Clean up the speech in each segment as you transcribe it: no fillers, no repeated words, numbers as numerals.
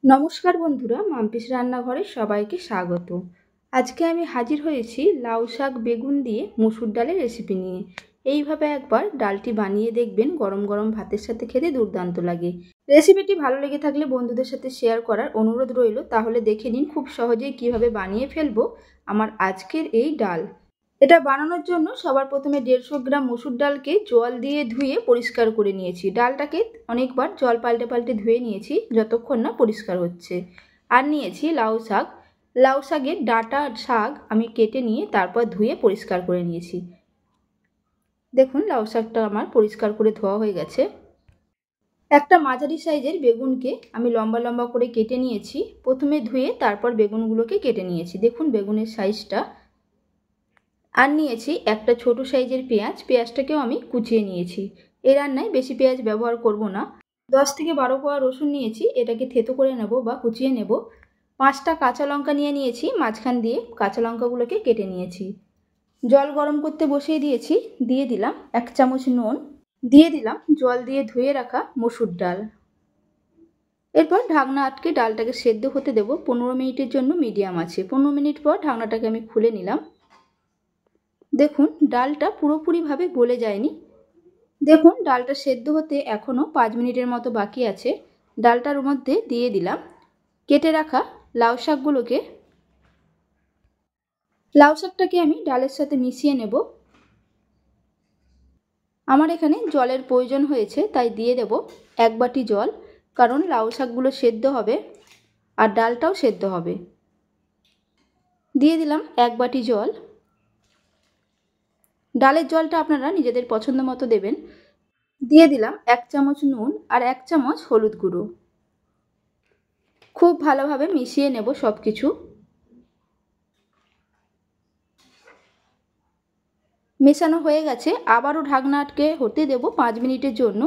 নমস্কার বন্ধুরা, মাম্পিস রান্নাঘরে সবাইকে স্বাগত। আজকে আমি হাজির হয়েছি লাউ শাক বেগুন দিয়ে মুসুর ডালের রেসিপি নিয়ে। এইভাবে একবার ডালটি বানিয়ে দেখবেন, গরম গরম ভাতের সাথে খেতে দুর্দান্ত লাগে। রেসিপিটি ভালো লেগে থাকলে বন্ধুদের সাথে শেয়ার করার অনুরোধ রইল। তাহলে দেখে নিন খুব সহজেই কিভাবে বানিয়ে ফেলবো আমার আজকের এই ডাল। এটা বানানোর জন্য সবার প্রথমে 150 গ্রাম মসুর ডালকে জল দিয়ে ধুয়ে পরিষ্কার করে নিয়েছি। ডালটাকে অনেকবার জল পাল্টে পাল্টে ধুয়ে নিয়েছি যতক্ষণ না পরিষ্কার হচ্ছে। আর নিয়েছি লাউ শাক। লাউ শাকের ডাঁটা শাক আমি কেটে নিয়ে তারপর ধুয়ে পরিষ্কার করে নিয়েছি। দেখুন লাউ শাকটা আমার পরিষ্কার করে ধোয়া হয়ে গেছে। একটা মাঝারি সাইজের বেগুনকে আমি লম্বা লম্বা করে কেটে নিয়েছি। প্রথমে ধুয়ে তারপর বেগুনগুলোকে কেটে নিয়েছি। দেখুন বেগুনের সাইজটা। আর নিয়েছি একটা ছোট সাইজের পেঁয়াজ। পেঁয়াজটাকেও আমি কুচিয়ে নিয়েছি। এই রান্নায় বেশি পেঁয়াজ ব্যবহার করব না। 10 থেকে 12 কোয়া রসুন নিয়েছি, এটাকে থেতো করে নেব বা কুচিয়ে নেব। 5টা কাঁচা লঙ্কা নিয়েছি, মাঝখান দিয়ে কাঁচা লঙ্কাগুলোকে কেটে নিয়েছি। জল গরম করতে বসিয়ে দিয়েছি। দিয়ে দিলাম 1 চামচ নুন। দিয়ে দিলাম জল দিয়ে ধুয়ে রাখা মসুর ডাল। এরপর ঢাকনা আটকে ডালটাকে সেদ্ধ হতে দেব 15 মিনিটের জন্য মিডিয়াম আছে। 15 মিনিট পর ঢাকনাটাকে আমি খুলে নিলাম। দেখুন ডালটা পুরোপুরিভাবে গলে যায়নি। দেখুন ডালটা সেদ্ধ হতে এখনও 5 মিনিটের মতো বাকি আছে। ডালটার মধ্যে দিয়ে দিলাম কেটে রাখা লাউ শাকগুলোকে। লাউ শাকটাকে আমি ডালের সাথে মিশিয়ে নেব। আমার এখানে জলের প্রয়োজন হয়েছে, তাই দিয়ে দেব 1 বাটি জল, কারণ লাউ শাকগুলো সেদ্ধ হবে আর ডালটাও সেদ্ধ হবে। দিয়ে দিলাম 1 বাটি জল। ডালের জলটা আপনারা নিজেদের পছন্দ মতো দেবেন। দিয়ে দিলাম 1 চামচ নুন আর 1 চামচ হলুদ গুঁড়ো। খুব ভালোভাবে মিশিয়ে নেব সব কিছু। মেশানো হয়ে গেছে। আবারও ঢাকনা আটকে হতে দেব 5 মিনিটের জন্য।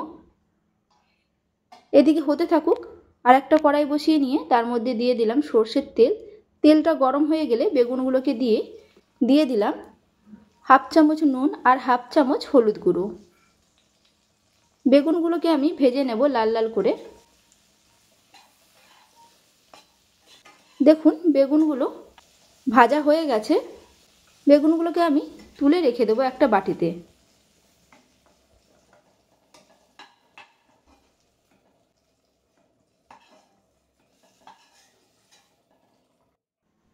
এদিকে হতে থাকুক। আর একটা কড়াই বসিয়ে নিয়ে তার মধ্যে দিয়ে দিলাম সর্ষের তেল। তেলটা গরম হয়ে গেলে বেগুনগুলোকে দিয়ে দিলাম 1/2 চামচ নুন আর 1/2 চামচ হলুদ গুঁড়ো। বেগুনগুলোকে আমি ভেজে নেব লাল লাল করে। দেখুন বেগুনগুলো ভাজা হয়ে গেছে। বেগুনগুলোকে আমি তুলে রেখে দেবো একটা বাটিতে।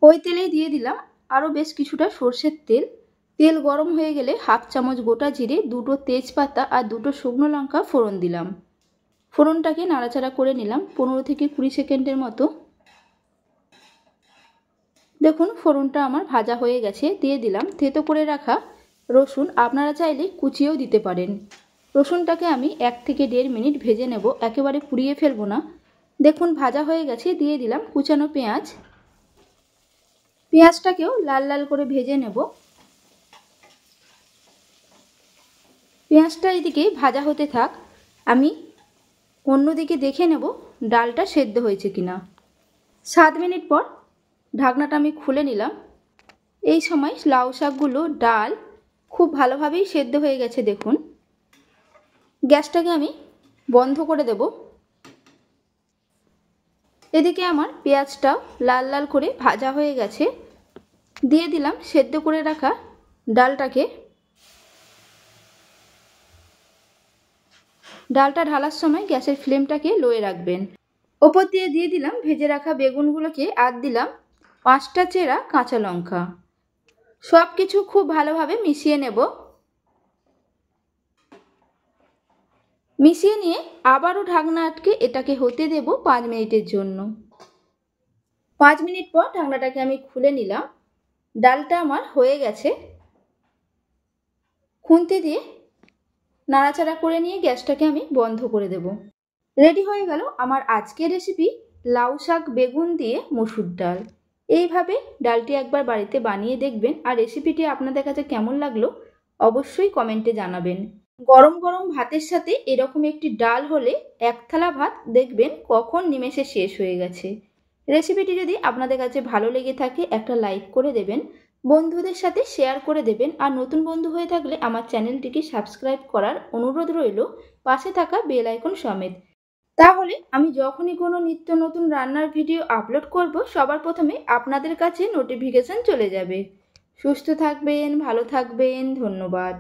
ওই তেলেই দিয়ে দিলাম আরও বেশ কিছুটা সর্ষের তেল। তেল গরম হয়ে গেলে 1/2 চামচ গোটা জিরে, 2টো তেজপাতা আর 2টো শুকনো লঙ্কা ফোড়ন দিলাম। ফোড়নটাকে নাড়াচাড়া করে নিলাম 15 থেকে 20 সেকেন্ডের মতো। দেখুন ফোড়নটা আমার ভাজা হয়ে গেছে। দিয়ে দিলাম থেতো করে রাখা রসুন। আপনারা চাইলে কুচিয়েও দিতে পারেন। রসুনটাকে আমি 1 থেকে 1.5 মিনিট ভেজে নেব, একেবারে পুড়িয়ে ফেলবো না। দেখুন ভাজা হয়ে গেছে। দিয়ে দিলাম কুচানো পেঁয়াজ। পেঁয়াজটাকেও লাল লাল করে ভেজে নেব। পেঁয়াজটা এদিকে ভাজা হতে থাক, আমি অন্যদিকে দেখে নেব ডালটা সেদ্ধ হয়েছে কিনা। 7 মিনিট পর ঢাকনাটা আমি খুলে নিলাম। এই সময় লাউ শাকগুলো, ডাল খুব ভালোভাবেই সেদ্ধ হয়ে গেছে। দেখুন গ্যাসটাকে আমি বন্ধ করে দেব। এদিকে আমার পেঁয়াজটা লাল লাল করে ভাজা হয়ে গেছে। দিয়ে দিলাম সেদ্ধ করে রাখা ডালটাকে। ডালটা ঢালার সময় গ্যাসের ফ্লেমটাকে লোয়ে রাখবেন। ওপর দিয়ে দিলাম ভেজে রাখা বেগুনগুলোকে আর দিলাম 5টা চেরা কাঁচা লঙ্কা। সব কিছু খুব ভালোভাবে মিশিয়ে নেব। মিশিয়ে নিয়ে আবারও ঢাকনা আটকে এটাকে হতে দেব 5 মিনিটের জন্য। 5 মিনিট পর ঢাকনাটাকে আমি খুলে নিলাম। ডালটা আমার হয়ে গেছে। খুন্তি দিয়ে নাড়াচাড়া করে নিয়ে গ্যাসটাকে আমি বন্ধ করে দেব। রেডি হয়ে গেল আমার আজকের রেসিপি লাউ শাক বেগুন দিয়ে মসুর ডাল। এইভাবে ডালটি একবার বাড়িতে বানিয়ে দেখবেন। আর রেসিপিটি আপনাদের কাছে কেমন লাগলো অবশ্যই কমেন্টে জানাবেন। গরম গরম ভাতের সাথে এরকম একটি ডাল হলে 1 থালা ভাত দেখবেন কখন নিমেষে শেষ হয়ে গেছে। রেসিপিটি যদি আপনাদের কাছে ভালো লেগে থাকে একটা লাইক করে দেবেন, বন্ধুদের সাথে শেয়ার করে দেবেন। আর নতুন বন্ধু হয়ে থাকলে আমার চ্যানেলটিকে সাবস্ক্রাইব করার অনুরোধ রইল, পাশে থাকা বেল আইকন সমেত। তাহলে আমি যখনই কোনো নিত্য নতুন রান্নার ভিডিও আপলোড করব সবার প্রথমে আপনাদের কাছে নোটিফিকেশন চলে যাবে। সুস্থ থাকবেন, ভালো থাকবেন, ধন্যবাদ।